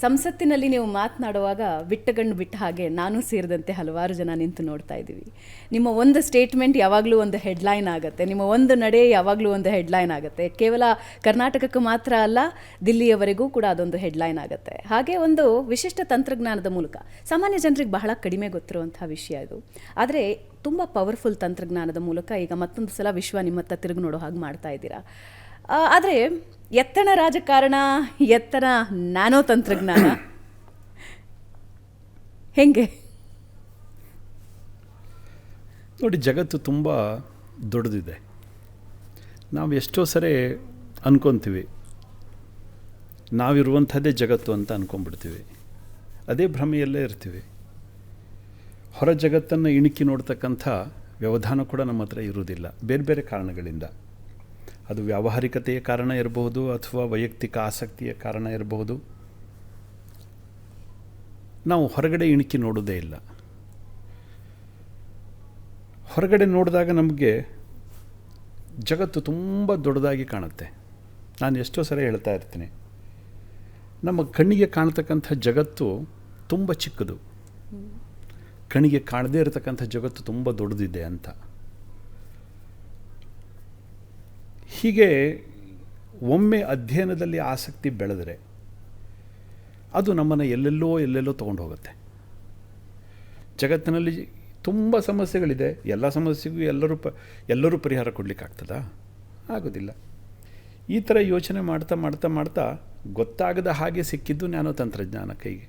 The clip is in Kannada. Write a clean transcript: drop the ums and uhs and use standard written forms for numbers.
ಸಂಸತ್ತಿನಲ್ಲಿ ನೀವು ಮಾತನಾಡುವಾಗ ಬಿಟ್ಟಗಣ್ಣು ಬಿಟ್ಟ ಹಾಗೆ ನಾನು ಸೇರಿದಂತೆ ಹಲವಾರು ಜನ ನಿಂತು ನೋಡ್ತಾ ಇದ್ದೀವಿ. ನಿಮ್ಮ ಒಂದು ಸ್ಟೇಟ್ಮೆಂಟ್ ಯಾವಾಗಲೂ ಒಂದು ಹೆಡ್ಲೈನ್ ಆಗುತ್ತೆ, ನಿಮ್ಮ ಒಂದು ನಡೆ ಯಾವಾಗಲೂ ಒಂದು ಹೆಡ್ಲೈನ್ ಆಗುತ್ತೆ. ಕೇವಲ ಕರ್ನಾಟಕಕ್ಕೆ ಮಾತ್ರ ಅಲ್ಲ, ದಿಲ್ಲಿಯವರೆಗೂ ಕೂಡ ಅದೊಂದು ಹೆಡ್ಲೈನ್ ಆಗುತ್ತೆ. ಹಾಗೆ ಒಂದು ವಿಶಿಷ್ಟ ತಂತ್ರಜ್ಞಾನದ ಮೂಲಕ ಸಾಮಾನ್ಯ ಜನರಿಗೆ ಬಹಳ ಕಡಿಮೆ ಗೊತ್ತಿರುವಂಥ ವಿಷಯ ಇದು. ಆದರೆ ತುಂಬ ಪವರ್ಫುಲ್ ತಂತ್ರಜ್ಞಾನದ ಮೂಲಕ ಈಗ ಮತ್ತೊಂದು ಸಲ ವಿಶ್ವ ನಿಮ್ಮತ್ತ ತಿರುಗಿ ನೋಡೋ ಹಾಗೆ ಮಾಡ್ತಾ ಇದ್ದೀರಾ. ಆದರೆ ಎತ್ತನ ರಾಜಕಾರಣ, ಎತ್ತನ ನ್ಯಾನೋ ತಂತ್ರಜ್ಞಾನ ಹೆಂಗೆ ನೋಡಿ, ಜಗತ್ತು ತುಂಬ ದೊಡ್ಡದಿದೆ. ನಾವು ಎಷ್ಟೋ ಸರಿ ಅಂದ್ಕೊತೀವಿ ನಾವಿರುವಂಥದ್ದೇ ಜಗತ್ತು ಅಂತ ಅಂದ್ಕೊಂಡ್ಬಿಡ್ತೀವಿ. ಅದೇ ಭ್ರಮೆಯಲ್ಲೇ ಇರ್ತೀವಿ. ಹೊರ ಜಗತ್ತನ್ನು ಇಣುಕಿ ನೋಡ್ತಕ್ಕಂಥ ವ್ಯವಧಾನ ಕೂಡ ನಮ್ಮ ಹತ್ರ ಇರುವುದಿಲ್ಲ, ಬೇರೆ ಬೇರೆ ಕಾರಣಗಳಿಂದ. ಅದು ವ್ಯಾವಹಾರಿಕತೆಯ ಕಾರಣ ಇರಬಹುದು, ಅಥವಾ ವೈಯಕ್ತಿಕ ಆಸಕ್ತಿಯ ಕಾರಣ ಇರಬಹುದು. ನಾವು ಹೊರಗಡೆ ಇಣುಕಿ ನೋಡೋದೇ ಇಲ್ಲ. ಹೊರಗಡೆ ನೋಡಿದಾಗ ನಮಗೆ ಜಗತ್ತು ತುಂಬ ದೊಡ್ಡದಾಗಿ ಕಾಣುತ್ತೆ. ನಾನು ಎಷ್ಟೋ ಸರಿ ಹೇಳ್ತಾ ಇರ್ತೀನಿ, ನಮ್ಮ ಕಣ್ಣಿಗೆ ಕಾಣ್ತಕ್ಕಂಥ ಜಗತ್ತು ತುಂಬ ಚಿಕ್ಕದು, ಕಣ್ಣಿಗೆ ಕಾಣದೇ ಇರತಕ್ಕಂಥ ಜಗತ್ತು ತುಂಬ ದೊಡ್ಡದಿದೆ ಅಂತ. ಹೀಗೆ ಒಮ್ಮೆ ಅಧ್ಯಯನದಲ್ಲಿ ಆಸಕ್ತಿ ಬೆಳೆದರೆ ಅದು ನಮ್ಮನ್ನು ಎಲ್ಲೆಲ್ಲೋ ತೊಗೊಂಡು ಹೋಗುತ್ತೆ. ಜಗತ್ತಿನಲ್ಲಿ ತುಂಬ ಸಮಸ್ಯೆಗಳಿದೆ, ಎಲ್ಲ ಸಮಸ್ಯೆಗೂ ಎಲ್ಲರೂ ಪರಿಹಾರ ಕೊಡಲಿಕ್ಕಾಗ್ತದಾ? ಆಗೋದಿಲ್ಲ. ಈ ಥರ ಯೋಚನೆ ಮಾಡ್ತಾ ಗೊತ್ತಾಗದ ಹಾಗೆ ಸಿಕ್ಕಿದ್ದು ನ್ಯಾನೋ ತಂತ್ರಜ್ಞಾನ ಕೈಗೆ.